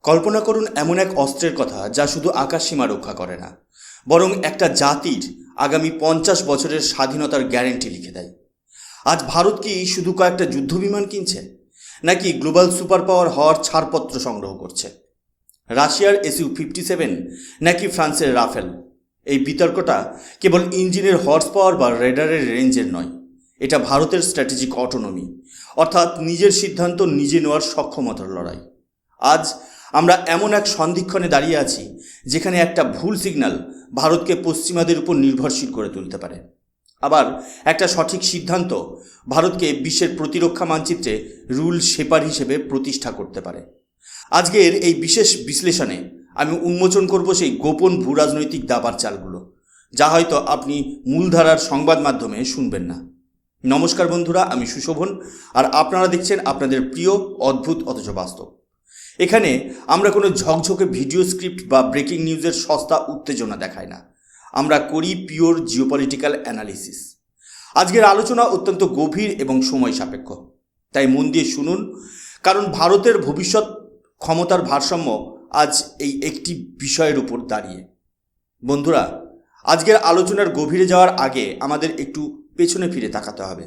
কল্পনা করুন এমন এক অস্ত্রের কথা যা শুধু আকাশসীমা রক্ষা করে না, বরং একটা জাতির আগামী 50 বছরের স্বাধীনতার গ্যারেন্টি লিখে দেয়। আজ ভারত কি শুধু কয়েকটা যুদ্ধবিমান কিনছে, নাকি গ্লোবাল সুপার পাওয়ার হওয়ার ছাড়পত্র সংগ্রহ করছে? রাশিয়ার SU-57 নাকি ফ্রান্সের রাফেল? এই বিতর্কটা কেবল ইঞ্জিনের হর্স পাওয়ার বা রেডারের রেঞ্জের নয়, এটা ভারতের স্ট্র্যাটেজিক অটোনমি, অর্থাৎ নিজের সিদ্ধান্ত নিজে নেওয়ার সক্ষমতার লড়াই। আজ আমরা এমন এক সন্ধিক্ষণে দাঁড়িয়ে আছি যেখানে একটা ভুল সিগন্যাল ভারতকে পশ্চিমাদের উপর নির্ভরশীল করে তুলতে পারে, আবার একটা সঠিক সিদ্ধান্ত ভারতকে বিশ্বের প্রতিরক্ষা মানচিত্রে রুল শেপার হিসেবে প্রতিষ্ঠা করতে পারে। আজকের এই বিশেষ বিশ্লেষণে আমি উন্মোচন করব সেই গোপন ভূরাজনৈতিক দাবার চালগুলো, যা হয়তো আপনি মূলধারার সংবাদ মাধ্যমে শুনবেন না। নমস্কার বন্ধুরা, আমি সুশোভন, আর আপনারা দেখছেন আপনাদের প্রিয় অদ্ভুত অথচ বাস্তব। এখানে আমরা কোনো ঝকঝকে ভিডিও স্ক্রিপ্ট বা ব্রেকিং নিউজের সস্তা উত্তেজনা দেখাই না, আমরা করি পিওর জিওপলিটিক্যাল অ্যানালিসিস। আজকের আলোচনা অত্যন্ত গভীর এবং সময় সাপেক্ষ, তাই মন দিয়ে শুনুন, কারণ ভারতের ভবিষ্যৎ ক্ষমতার ভারসাম্য আজ এই একটি বিষয়ের উপর দাঁড়িয়ে। বন্ধুরা, আজকের আলোচনার গভীরে যাওয়ার আগে আমাদের একটু পেছনে ফিরে তাকাতে হবে।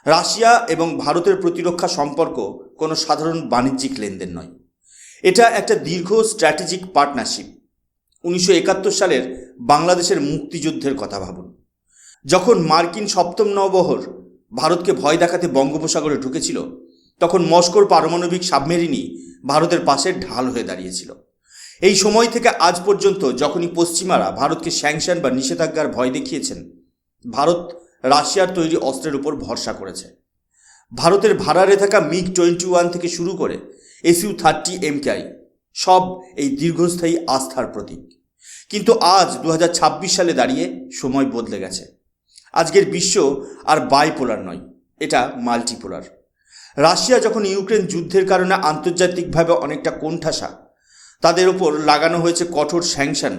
রাশিয়া এবং ভারতের প্রতিরক্ষা সম্পর্ক কোনো সাধারণ বাণিজ্যিক লেনদেন নয়, এটা একটা দীর্ঘ স্ট্র্যাটেজিক পার্টনারশিপ। 1971 সালের বাংলাদেশের মুক্তিযুদ্ধের কথা ভাবুন, যখন মার্কিন সপ্তম নৌবহর ভারতকে ভয় দেখাতে বঙ্গোপসাগরে ঢুকেছিল, তখন মস্কোর পারমাণবিক সাবমেরিনই ভারতের পাশে ঢাল হয়ে দাঁড়িয়েছিল। এই সময় থেকে আজ পর্যন্ত যখনই পশ্চিমারা ভারতকে স্যাংশন বা নিষেধাজ্ঞার ভয় দেখিয়েছেন, ভারত রাশিয়ার তৈরি অস্ত্রের উপর ভরসা করেছে। ভারতের ভাড়ারে থাকা MiG-21 থেকে শুরু করে SU-30 MKI সব এই দীর্ঘস্থায়ী আস্থার প্রতীক। কিন্তু আজ 2026 সালে দাঁড়িয়ে সময় বদলে গেছে। আজকের বিশ্ব আর বাইপোলার নয়, এটা মাল্টিপোলার। রাশিয়া যখন ইউক্রেন যুদ্ধের কারণে আন্তর্জাতিকভাবে অনেকটা কোণঠাসা, তাদের ওপর লাগানো হয়েছে কঠোর স্যাংশন।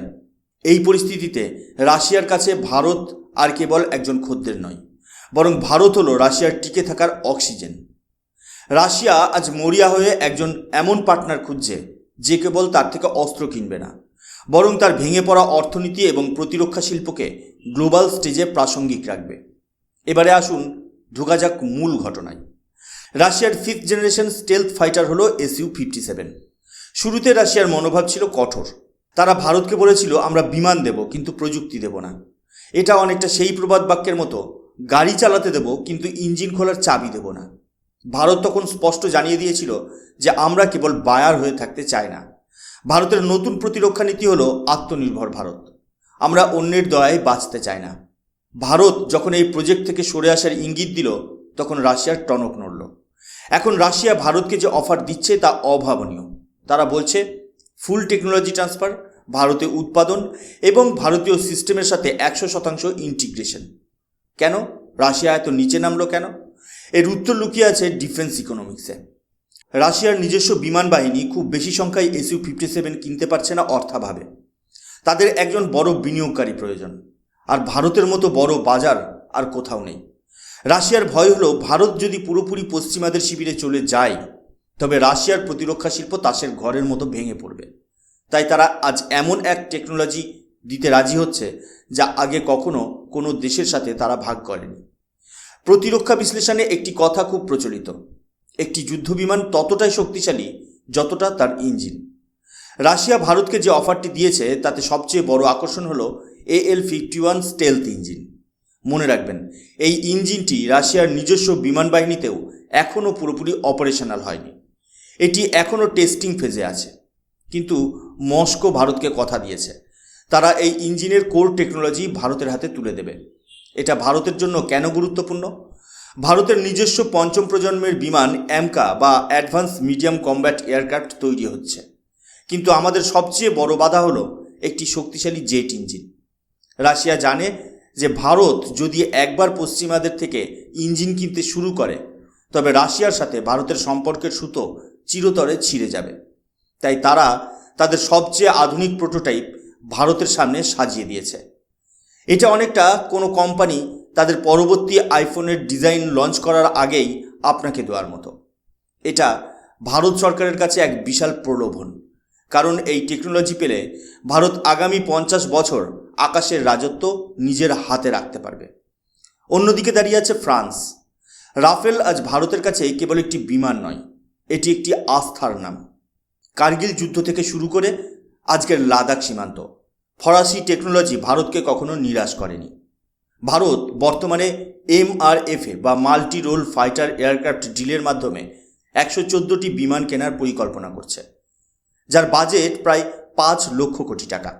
এই পরিস্থিতিতে রাশিয়ার কাছে ভারত আর কেবল একজন খদ্দের নয়, বরং ভারত হলো রাশিয়ার টিকে থাকার অক্সিজেন। রাশিয়া আজ মরিয়া হয়ে একজন এমন পার্টনার খুঁজছে যে কেবল তার থেকে অস্ত্র কিনবে না, বরং তার ভেঙে পড়া অর্থনীতি এবং প্রতিরক্ষা শিল্পকে গ্লোবাল স্টেজে প্রাসঙ্গিক রাখবে। এবারে আসুন ঢোকা যাক মূল ঘটনায়। রাশিয়ার 5th জেনারেশন স্টেলথ ফাইটার হলো SU-57। শুরুতে রাশিয়ার মনোভাব ছিল কঠোর। তারা ভারতকে বলেছিল, আমরা বিমান দেব কিন্তু প্রযুক্তি দেব না। এটা অনেকটা সেই প্রবাদ বাক্যের মতো, গাড়ি চালাতে দেব কিন্তু ইঞ্জিন খোলার চাবি দেব না। ভারত তখন স্পষ্ট জানিয়ে দিয়েছিল যে আমরা কেবল বায়ার হয়ে থাকতে চাই না। ভারতের নতুন প্রতিরক্ষা নীতি হলো আত্মনির্ভর ভারত, আমরা অন্যের দয়ায় বাঁচতে চাই না। ভারত যখন এই প্রজেক্ট থেকে সরে আসার ইঙ্গিত দিল, তখন রাশিয়ার টনক নড়ল। এখন রাশিয়া ভারতকে যে অফার দিচ্ছে তা অভাবনীয়। তারা বলছে ফুল টেকনোলজি ট্রান্সফার, ভারতে উৎপাদন এবং ভারতীয় সিস্টেমের সাথে 100% ইন্টিগ্রেশন। কেন রাশিয়া এত নিচে নামলো কেন? এর উত্তর লুকিয়ে আছে ডিফেন্স ইকোনমিক্সে। রাশিয়ার নিজস্ব বিমান বাহিনী খুব বেশি সংখ্যায় SU-57 কিনতে পারছে না অর্থাভাবে। তাদের একজন বড় বিনিয়োগকারী প্রয়োজন, আর ভারতের মতো বড় বাজার আর কোথাও নেই। রাশিয়ার ভয় হলো ভারত যদি পুরোপুরি পশ্চিমাদের শিবিরে চলে যায়, তবে রাশিয়ার প্রতিরক্ষা শিল্প তাসের ঘরের মতো ভেঙে পড়বে। তাই তারা আজ এমন এক টেকনোলজি দিতে রাজি হচ্ছে যা আগে কখনো কোনো দেশের সাথে তারা ভাগ করেনি। প্রতিরক্ষা বিশ্লেষণে একটি কথা খুব প্রচলিত, একটি যুদ্ধবিমান ততটাই শক্তিশালী যতটা তার ইঞ্জিন। রাশিয়া ভারতকে যে অফারটি দিয়েছে তাতে সবচেয়ে বড় আকর্ষণ হলো AL-51 স্টেলথ ইঞ্জিন। মনে রাখবেন, এই ইঞ্জিনটি রাশিয়ার নিজস্ব বিমান বাহিনীতেও এখনও পুরোপুরি অপারেশনাল হয়নি। এটি এখনও টেস্টিং ফেজে আছে। কিন্তু মস্কো ভারতকে কথা দিয়েছে, তারা এই ইঞ্জিনের কোর টেকনোলজি ভারতের হাতে তুলে দেবে। এটা ভারতের জন্য কেন গুরুত্বপূর্ণ? ভারতের নিজস্ব 5ম প্রজন্মের বিমান অ্যামকা বা অ্যাডভান্স মিডিয়াম কম্ব্যাট এয়ারক্রাফট তৈরি হচ্ছে, কিন্তু আমাদের সবচেয়ে বড় বাধা হলো একটি শক্তিশালী জেট ইঞ্জিন। রাশিয়া জানে যে ভারত যদি একবার পশ্চিমাদের থেকে ইঞ্জিন কিনতে শুরু করে, তবে রাশিয়ার সাথে ভারতের সম্পর্কের সুতো চিরতরে ছিঁড়ে যাবে। তাই তারা তাদের সবচেয়ে আধুনিক প্রোটোটাইপ ভারতের সামনে সাজিয়ে দিয়েছে। এটা অনেকটা কোনো কোম্পানি তাদের পরবর্তী আইফোনের ডিজাইন লঞ্চ করার আগেই আপনাকে দেওয়ার মতো। এটা ভারত সরকারের কাছে এক বিশাল প্রলোভন, কারণ এই টেকনোলজি পেলে ভারত আগামী 50 বছর আকাশের রাজত্ব নিজের হাতে রাখতে পারবে। অন্যদিকে দাঁড়িয়ে আছে ফ্রান্স। রাফেল আজ ভারতের কাছে কেবল একটি বিমান নয়, এটি একটি আস্থার নাম। কার্গিল যুদ্ধ থেকে শুরু করে আজকের লাদাখ সীমান্ত, ফরাসি টেকনোলজি ভারতকে কখনো নিরাশ করেনি। ভারত বর্তমানে MRFA বা মাল্টি রোল ফাইটার এয়ারক্রাফট ডিলের মাধ্যমে 114টি বিমান কেনার পরিকল্পনা করছে, যার বাজেট প্রায় 5 লক্ষ কোটি টাকা।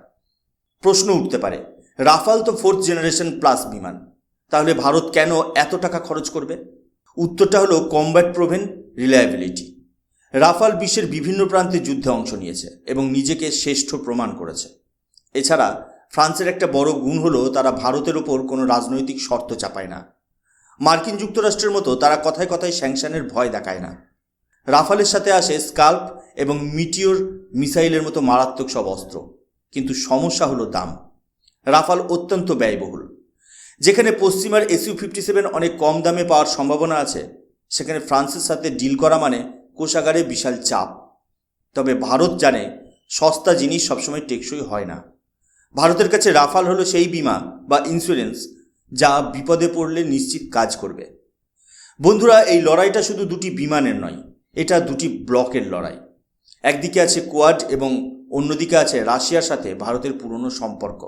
প্রশ্ন উঠতে পারে, রাফাল তো 4th জেনারেশন প্লাস বিমান, তাহলে ভারত কেন এত টাকা খরচ করবে? উত্তরটা হলো কমব্যাট প্রোভেন রিলায়েবিলিটি। রাফাল বিশ্বের বিভিন্ন প্রান্তে যুদ্ধে অংশ নিয়েছে এবং নিজেকে শ্রেষ্ঠ প্রমাণ করেছে। এছাড়া ফ্রান্সের একটা বড় গুণ হলো তারা ভারতের ওপর কোনো রাজনৈতিক শর্ত চাপায় না। মার্কিন যুক্তরাষ্ট্রের মতো তারা কথায় কথায় স্যাংশনের ভয় দেখায় না। রাফালের সাথে আসে স্কাল্প এবং মিটিওর মিসাইলের মতো মারাত্মক সব অস্ত্র, কিন্তু সমস্যা হলো দাম। রাফাল অত্যন্ত ব্যয়বহুল। যেখানে পশ্চিমার SU-57 অনেক কম দামে পাওয়ার সম্ভাবনা আছে, সেখানে ফ্রান্সের সাথে ডিল করা মানে কোষাগারে বিশাল চাপ। তবে ভারত জানে সস্তা জিনিস সবসময় টেকসই হয় না। ভারতের কাছে রাফাল হলো সেই বিমা বা ইন্স্যুরেন্স যা বিপদে পড়লে নিশ্চিত কাজ করবে। বন্ধুরা, এই লড়াইটা শুধু দুটি বিমানের নয়, এটা দুটি ব্লকের লড়াই। একদিকে আছে কোয়াড এবং অন্যদিকে আছে রাশিয়ার সাথে ভারতের পুরনো সম্পর্ক।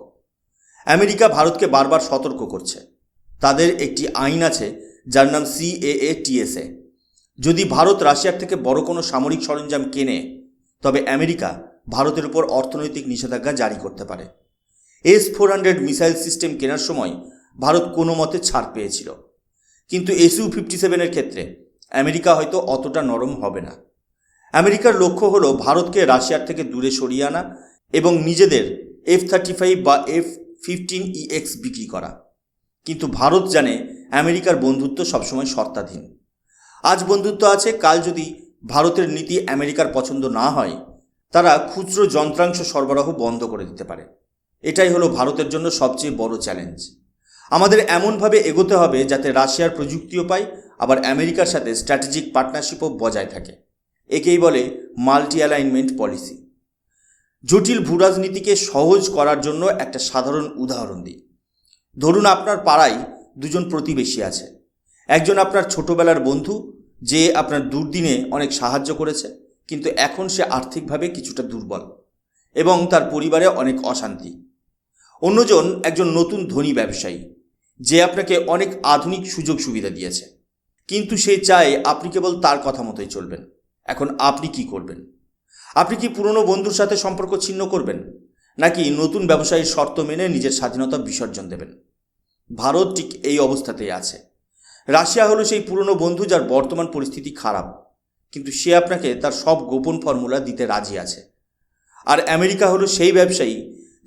আমেরিকা ভারতকে বারবার সতর্ক করছে। তাদের একটি আইন আছে যার নাম CAA-TSA। যদি ভারত রাশিয়ার থেকে বড় কোনো সামরিক সরঞ্জাম কেনে, তবে আমেরিকা ভারতের উপর অর্থনৈতিক নিষেধাজ্ঞা জারি করতে পারে। S-400 মিসাইল সিস্টেম কেনার সময় ভারত কোনো মতে ছাড় পেয়েছিল, কিন্তু SU-57 ক্ষেত্রে আমেরিকা হয়তো অতটা নরম হবে না। আমেরিকার লক্ষ্য হলো ভারতকে রাশিয়ার থেকে দূরে সরিয়ে আনা এবং নিজেদের F-35 বা F-15EX বিক্রি করা। কিন্তু ভারত জানে আমেরিকার বন্ধুত্ব সবসময় শর্তাধীন। আজ বন্ধুত্ব আছে, কাল যদি ভারতের নীতি আমেরিকার পছন্দ না হয়, তারা খুচরো যন্ত্রাংশ সরবরাহ বন্ধ করে দিতে পারে। এটাই হলো ভারতের জন্য সবচেয়ে বড় চ্যালেঞ্জ। আমাদের এমনভাবে এগোতে হবে যাতে রাশিয়ার প্রযুক্তিও পাই, আবার আমেরিকার সাথে স্ট্র্যাটেজিক পার্টনারশিপও বজায় থাকে। একেই বলে মাল্টি অ্যালাইনমেন্ট পলিসি। জটিল ভূরাজনীতিকে সহজ করার জন্য একটা সাধারণ উদাহরণ দিই। ধরুন আপনার পাড়ায় দুজন প্রতিবেশী আছে। একজন আপনার ছোটবেলার বন্ধু, যে আপনার দুর্দিনে অনেক সাহায্য করেছে, কিন্তু এখন সে আর্থিকভাবে কিছুটা দুর্বল এবং তার পরিবারে অনেক অশান্তি। অন্যজন একজন নতুন ধনী ব্যবসায়ী, যে আপনাকে অনেক আধুনিক সুযোগ সুবিধা দিয়েছে, কিন্তু সে চায় আপনি কেবল তার কথা মতোই চলবেন। এখন আপনি কি করবেন? আপনি কি পুরনো বন্ধুর সাথে সম্পর্ক ছিন্ন করবেন, নাকি নতুন ব্যবসায়ীর শর্ত মেনে নিজের স্বাধীনতা বিসর্জন দেবেন? ভারত ঠিক এই অবস্থাতেই আছে। রাশিয়া হলো সেই পুরনো বন্ধু যার বর্তমান পরিস্থিতি খারাপ, কিন্তু সে আপনাকে তার সব গোপন ফর্মুলা দিতে রাজি আছে। আর আমেরিকা হলো সেই ব্যবসায়ী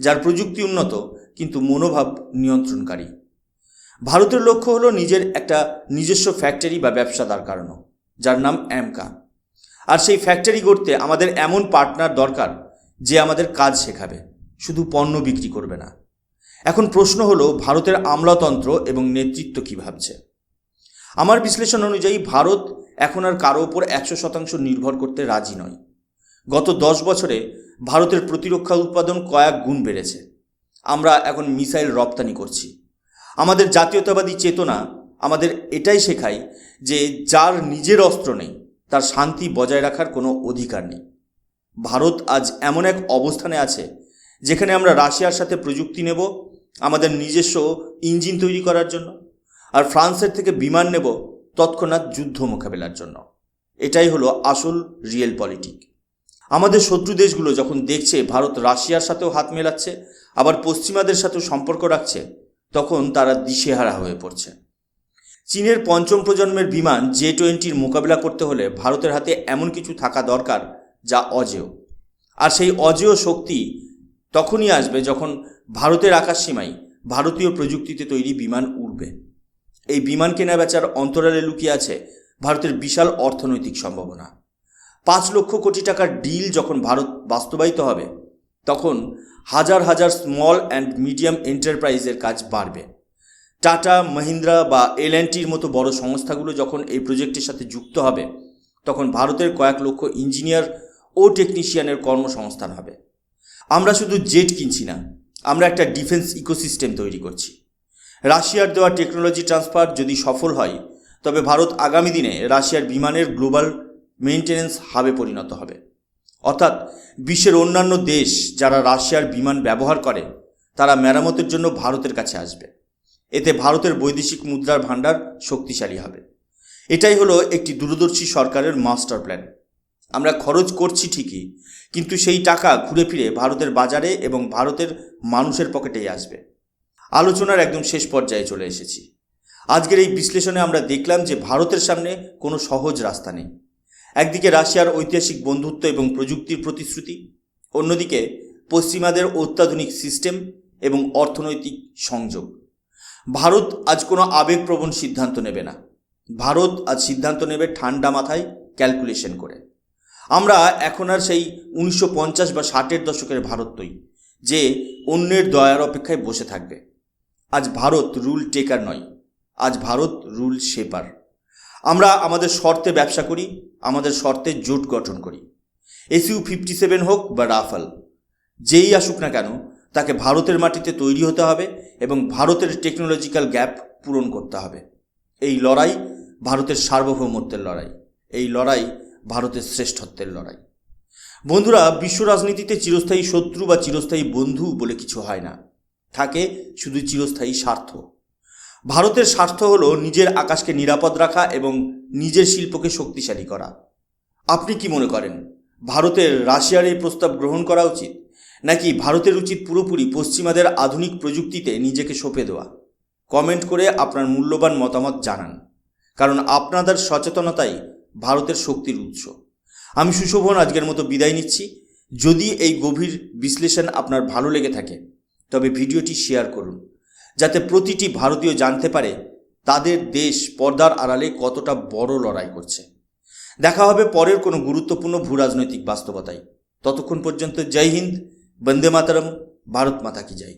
যার প্রযুক্তি উন্নত কিন্তু মনোভাব নিয়ন্ত্রণকারী। ভারতের লক্ষ্য হলো নিজের একটা নিজস্ব ফ্যাক্টরি বা ব্যবসা দাঁড় করানো, যার নাম AMCA। আর সেই ফ্যাক্টরি গড়তে আমাদের এমন পার্টনার দরকার যে আমাদের কাজ শেখাবে, শুধু পণ্য বিক্রি করবে না। এখন প্রশ্ন হলো, ভারতের আমলাতন্ত্র এবং নেতৃত্ব কী ভাবছে? আমার বিশ্লেষণ অনুযায়ী ভারত এখন আর কারো ওপর 100% নির্ভর করতে রাজি নয়। গত 10 বছরে ভারতের প্রতিরক্ষা উৎপাদন কয়েক গুণ বেড়েছে। আমরা এখন মিসাইল রপ্তানি করছি। আমাদের জাতীয়তাবাদী চেতনা আমাদের এটাই শেখায় যে যার নিজের অস্ত্র নেই, তার শান্তি বজায় রাখার কোনো অধিকার নেই। ভারত আজ এমন এক অবস্থানে আছে যেখানে আমরা রাশিয়ার সাথে প্রযুক্তি নেব আমাদের নিজস্ব ইঞ্জিন তৈরি করার জন্য, আর ফ্রান্সের থেকে বিমান নেব তৎক্ষণাৎ যুদ্ধ মোকাবেলার জন্য। এটাই হলো আসল রিয়েল পলিটিক। আমাদের শত্রু দেশগুলো যখন দেখছে ভারত রাশিয়ার সাথেও হাত মেলাচ্ছে, আবার পশ্চিমাদের সাথেও সম্পর্ক রাখছে, তখন তারা দিশেহারা হয়ে পড়ছে। চীনের 5ম প্রজন্মের বিমান J-20 মোকাবিলা করতে হলে ভারতের হাতে এমন কিছু থাকা দরকার যা অজেয়। আর সেই অজেয় শক্তি তখনই আসবে যখন ভারতের আকাশসীমায় ভারতীয় প্রযুক্তিতে তৈরি বিমান উড়বে। এই বিমান কেনা বেচার অন্তরালে লুকিয়ে আছে ভারতের বিশাল অর্থনৈতিক সম্ভাবনা। 5 লক্ষ কোটি টাকার ডিল যখন ভারত বাস্তবায়িত হবে, তখন হাজার হাজার স্মল অ্যান্ড মিডিয়াম এন্টারপ্রাইজের কাজ বাড়বে। টাটা, মহিন্দ্রা বা L&Tর মতো বড় সংস্থাগুলো যখন এই প্রজেক্টের সাথে যুক্ত হবে, তখন ভারতের কয়েক লক্ষ ইঞ্জিনিয়ার ও টেকনিশিয়ানের কর্মসংস্থান হবে। আমরা শুধু জেট কিনছি না, আমরা একটা ডিফেন্স ইকোসিস্টেম তৈরি করছি। রাশিয়ার দেওয়া টেকনোলজি ট্রান্সফার যদি সফল হয়, তবে ভারত আগামী দিনে রাশিয়ার বিমানের গ্লোবাল মেইনটেনেন্স হাবে পরিণত হবে। অর্থাৎ বিশ্বের অন্যান্য দেশ যারা রাশিয়ার বিমান ব্যবহার করে তারা মেরামতের জন্য ভারতের কাছে আসবে। এতে ভারতের বৈদেশিক মুদ্রার ভাণ্ডার শক্তিশালী হবে। এটাই হলো একটি দূরদর্শী সরকারের মাস্টার প্ল্যান। আমরা খরচ করছি ঠিকই, কিন্তু সেই টাকা ঘুরে ফিরে ভারতের বাজারে এবং ভারতের মানুষের পকেটেই আসবে। আলোচনার একদম শেষ পর্যায়ে চলে এসেছি। আজকের এই বিশ্লেষণে আমরা দেখলাম যে ভারতের সামনে কোনো সহজ রাস্তা নেই। একদিকে রাশিয়ার ঐতিহাসিক বন্ধুত্ব এবং প্রযুক্তির প্রতিশ্রুতি, অন্যদিকে পশ্চিমাদের অত্যাধুনিক সিস্টেম এবং অর্থনৈতিক সংযোগ। ভারত আজ কোনো আবেগপ্রবণ সিদ্ধান্ত নেবে না। ভারত আজ সিদ্ধান্ত নেবে ঠান্ডা মাথায়, ক্যালকুলেশন করে। আমরা এখন আর সেই 1950 বা 60-এর দশকের ভারত নই যে অন্যের দয়ার অপেক্ষায় বসে থাকবে। আজ ভারত রুল টেকার নয়, আজ ভারত রুল শেপার। আমরা আমাদের শর্তে ব্যবসা করি, আমাদের শর্তে জোট গঠন করি। SU-57 হোক বা রাফাল, যেই আসুক না কেন তাকে ভারতের মাটিতে তৈরি হতে হবে এবং ভারতের টেকনোলজিক্যাল গ্যাপ পূরণ করতে হবে। এই লড়াই ভারতের সার্বভৌমত্বের লড়াই, এই লড়াই ভারতের শ্রেষ্ঠত্বের লড়াই। বন্ধুরা, বিশ্ব রাজনীতিতে চিরস্থায়ী শত্রু বা চিরস্থায়ী বন্ধু বলে কিছু হয় না, থাকে শুধু চিরস্থায়ী স্বার্থ। ভারতের স্বার্থ হলো নিজের আকাশকে নিরাপদ রাখা এবং নিজের শিল্পকে শক্তিশালী করা। আপনি কি মনে করেন, ভারতের রাশিয়ার এই প্রস্তাব গ্রহণ করা উচিত, নাকি ভারতের উচিত পুরোপুরি পশ্চিমাদের আধুনিক প্রযুক্তিতে নিজেকে সঁপে দেওয়া? কমেন্ট করে আপনার মূল্যবান মতামত জানান, কারণ আপনাদের সচেতনতাই ভারতের শক্তির উৎস। আমি সুশোভন আজকের মতো বিদায় নিচ্ছি। যদি এই গভীর বিশ্লেষণ আপনার ভালো লেগে থাকে তবে ভিডিওটি শেয়ার করুন, যাতে প্রতিটি ভারতীয় জানতে পারে তাদের দেশ পর্দার আড়ালে কতটা বড় লড়াই করছে। দেখা হবে পরের কোনো গুরুত্বপূর্ণ ভূরাজনৈতিক বাস্তবতায়। ততক্ষণ পর্যন্ত জয় হিন্দ, বন্দে মাতরম, ভারত মাতা কি জয়।